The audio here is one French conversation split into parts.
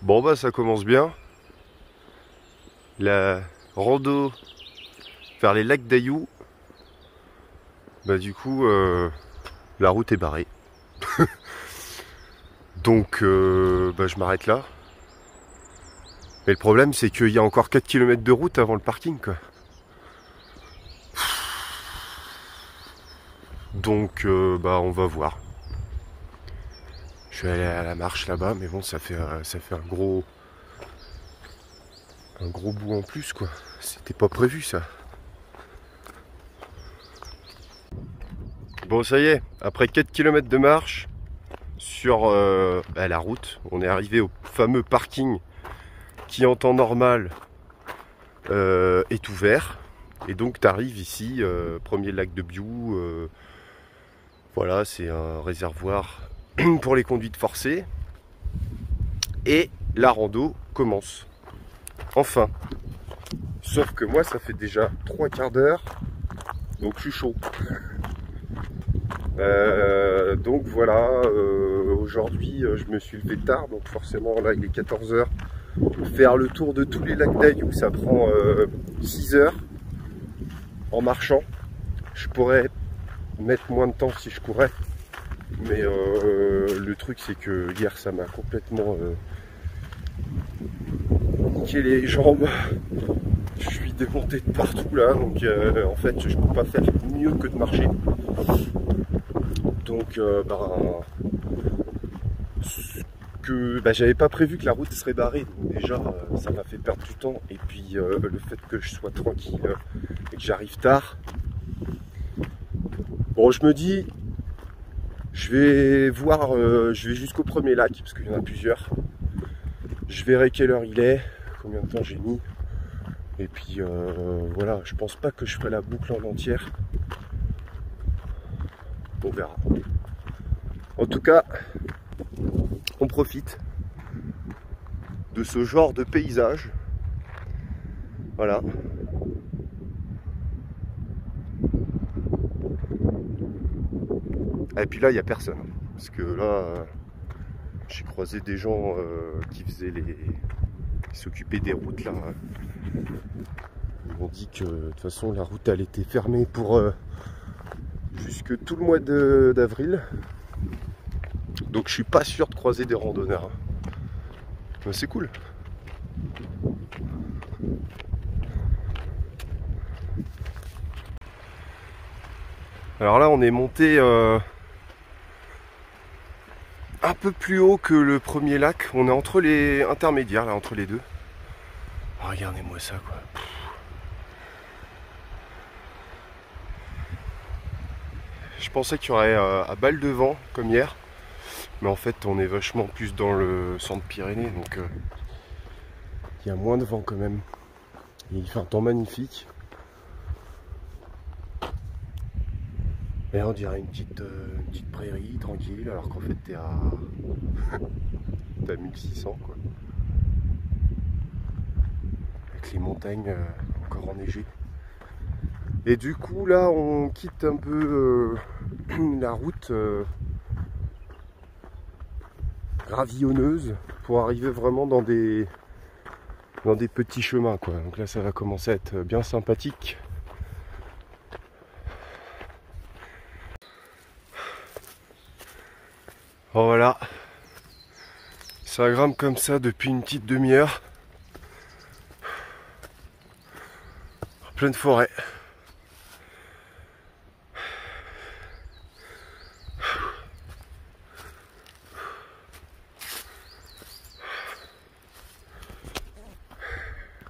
Bon bah ça commence bien. La rando vers les lacs d'Ayou. Bah du coup la route est barrée. Donc bah, je m'arrête là. Mais le problème c'est qu'il y a encore 4 km de route avant le parking quoi. Donc bah on va voir. Je vais aller à la marche là-bas, mais bon ça fait un gros bout en plus quoi. C'était pas prévu ça. Bon ça y est, après 4 km de marche sur la route, on est arrivé au fameux parking qui en temps normal est ouvert. Et donc tu arrives ici, premier lac de Biou, voilà c'est un réservoir pour les conduites forcées. Et la rando commence. Enfin. Sauf que moi ça fait déjà 3 quarts d'heure, donc je suis chaud. Donc voilà, aujourd'hui je me suis levé tard, donc forcément là il est 14 h. Faire le tour de tous les lacs d'Ayou, ça prend 6 heures en marchant. Je pourrais mettre moins de temps si je courais, mais le truc c'est que hier ça m'a complètement niqué les jambes. Je suis démonté de partout là, donc en fait je peux pas faire mieux que de marcher. Donc j'avais pas prévu que la route serait barrée, donc déjà ça m'a fait perdre du temps, et puis le fait que je sois tranquille et que j'arrive tard. Bon, je me dis, je vais voir, je vais jusqu'au premier lac, parce qu'il y en a plusieurs. Je verrai quelle heure il est, combien de temps j'ai mis, et puis voilà, je pense pas que je ferai la boucle en entière. On verra. En tout cas, on profite de ce genre de paysage. Voilà. Et puis là, il n'y a personne. Parce que là, j'ai croisé des gens qui faisaient qui s'occupaient des routes là. Ils m'ont dit que de toute façon, la route elle était fermée pour jusque tout le mois d'avril. Donc je suis pas sûr de croiser des randonneurs. Mais c'est cool. Alors là on est monté un peu plus haut que le premier lac. On est entre les intermédiaires là, entre les deux. Oh, regardez-moi ça quoi. Je pensais qu'il y aurait à balle de vent comme hier. Mais en fait on est vachement plus dans le centre Pyrénées, donc il y a moins de vent quand même. Et il fait un temps magnifique. Et on dirait une petite prairie tranquille, alors qu'en fait t'es à 1600 quoi. Avec les montagnes encore enneigées. Et du coup là on quitte un peu la route gravillonneuse pour arriver vraiment dans des petits chemins quoi. Donc là ça va commencer à être bien sympathique. Oh, voilà, ça grimpe comme ça depuis une petite demi-heure, en pleine forêt.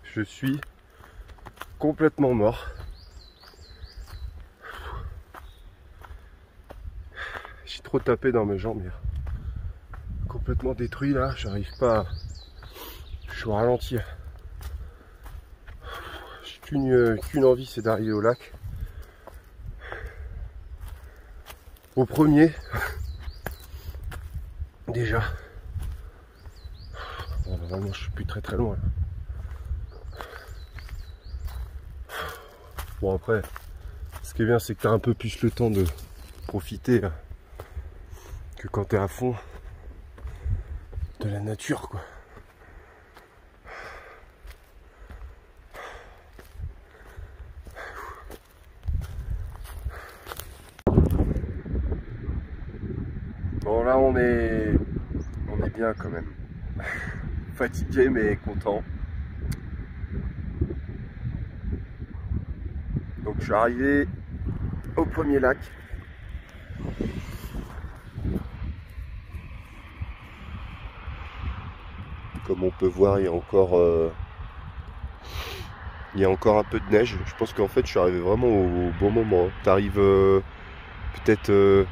Je suis complètement mort. J'ai trop tapé dans mes jambes hier. Complètement détruit là, j'arrive pas. Je suis au ralenti. J'ai qu'une envie, c'est d'arriver au lac. Au premier. Déjà. Bon, vraiment, je suis plus très loin là. Bon après, ce qui est bien c'est que tu as un peu plus le temps de profiter que quand tu es à fond de la nature quoi. on est bien quand même. Fatigué mais content. Donc je suis arrivé au premier lac. Comme on peut voir, il y a encore un peu de neige. Je pense qu'en fait je suis arrivé vraiment au bon moment. T'arrives peut-être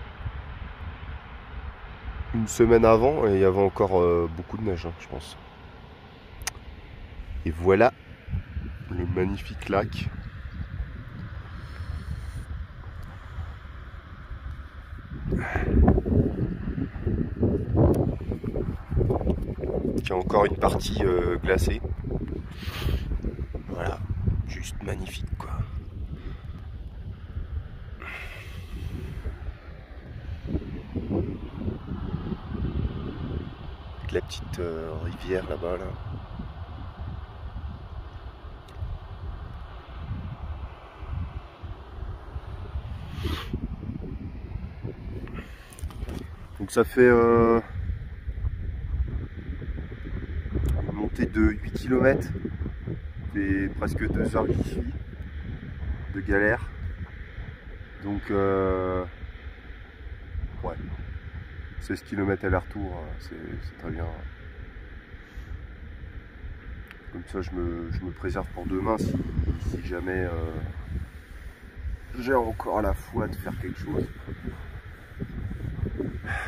une semaine avant et il y avait encore beaucoup de neige, hein, je pense. Et voilà le magnifique lac. Qui a encore une partie glacée. Voilà, juste magnifique quoi. Avec la petite rivière là-bas là. Donc ça fait une montée de 8 km. C'est presque 2 heures que j'y suis de galère. Donc ouais, 16 km aller-retour, c'est très bien. Comme ça je me préserve pour demain si jamais j'ai encore la foi de faire quelque chose.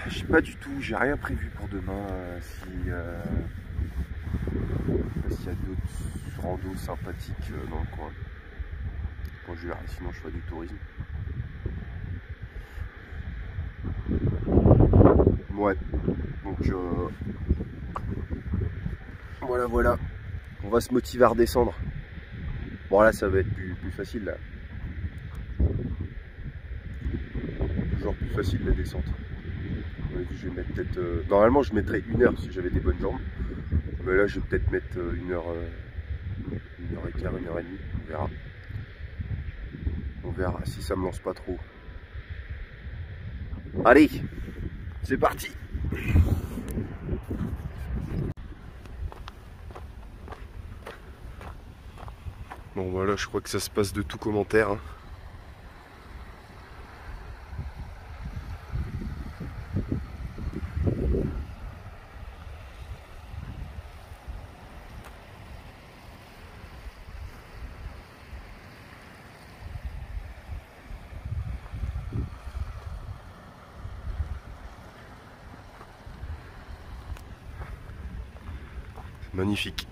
Je sais pas du tout, j'ai rien prévu pour demain. S'il y a d'autres randos sympathiques dans le coin. Bon, je verrai, sinon je ferai du tourisme. Ouais, donc voilà. On va se motiver à redescendre. Bon là ça va être plus facile là. Toujours plus facile la descente. Je vais mettre peut-être. Normalement je mettrais 1 heure si j'avais des bonnes jambes. Mais là je vais peut-être mettre 1 heure, 1h15, 1h30, on verra. On verra si ça me lance pas trop. Allez, c'est parti. Bon voilà, je crois que ça se passe de tout commentaire. Hein. Magnifique.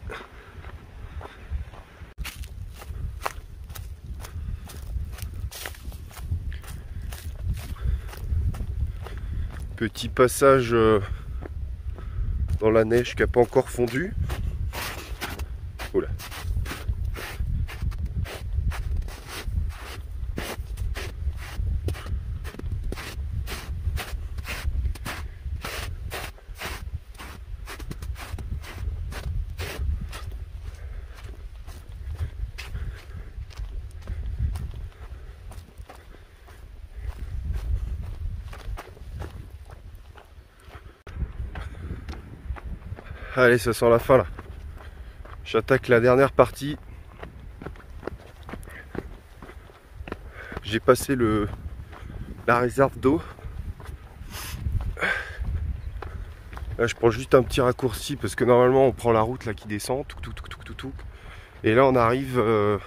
Petit passage dans la neige qui n'a pas encore fondu. Oh là. Allez, ça sent la fin là. J'attaque la dernière partie. J'ai passé la réserve d'eau. Là, je prends juste un petit raccourci parce que normalement on prend la route là qui descend, tout. Et là on arrive hop,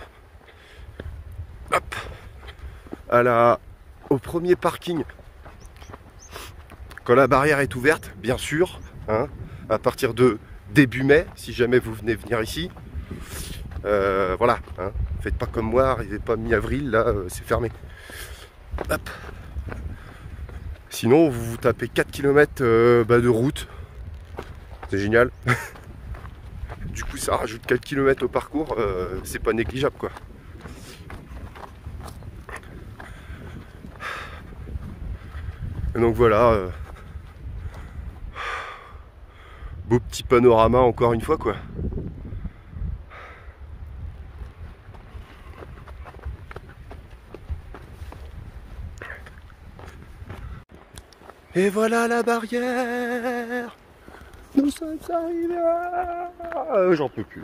au premier parking. Quand la barrière est ouverte, bien sûr, hein, à partir de début mai, si jamais vous venez venir ici. Voilà, hein, faites pas comme moi, arrivez pas mi-avril, là c'est fermé. Hop. Sinon vous vous tapez 4 km de route. C'est génial. Du coup ça rajoute 4 km au parcours, c'est pas négligeable quoi. Et donc voilà. Beau petit panorama encore une fois quoi. Et voilà la barrière. Nous sommes arrivés. J'en peux plus.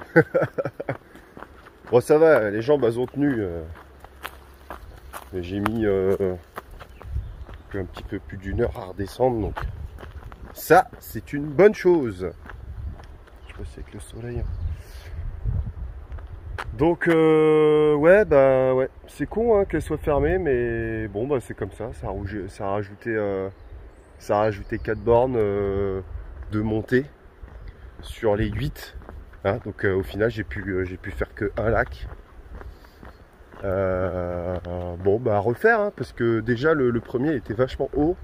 Bon, ça va, les jambes elles ont tenu. J'ai mis un petit peu plus d'une heure à redescendre, donc ça, c'est une bonne chose. Je sais pas si avec le soleil. Donc ouais, bah ouais, c'est con hein, qu'elle soit fermée, mais bon bah c'est comme ça. Ça a rajouté 4 bornes de montée sur les 8. Hein, donc au final j'ai pu faire que un lac. Bon bah à refaire hein, parce que déjà le premier était vachement haut.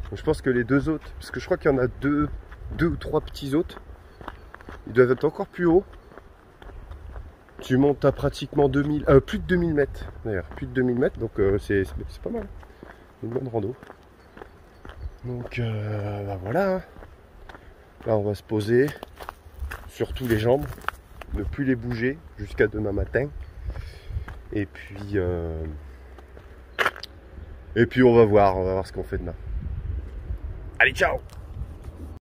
Donc, je pense que les deux autres, parce que je crois qu'il y en a deux ou trois petits autres, ils doivent être encore plus hauts. Tu montes à pratiquement 2000, plus de 2000 mètres d'ailleurs, plus de 2000 mètres, donc c'est pas mal, une bonne rando. Donc bah voilà, hein. Là on va se poser, surtout les jambes, ne plus les bouger jusqu'à demain matin. Et puis on va voir ce qu'on fait demain. Allez, ciao!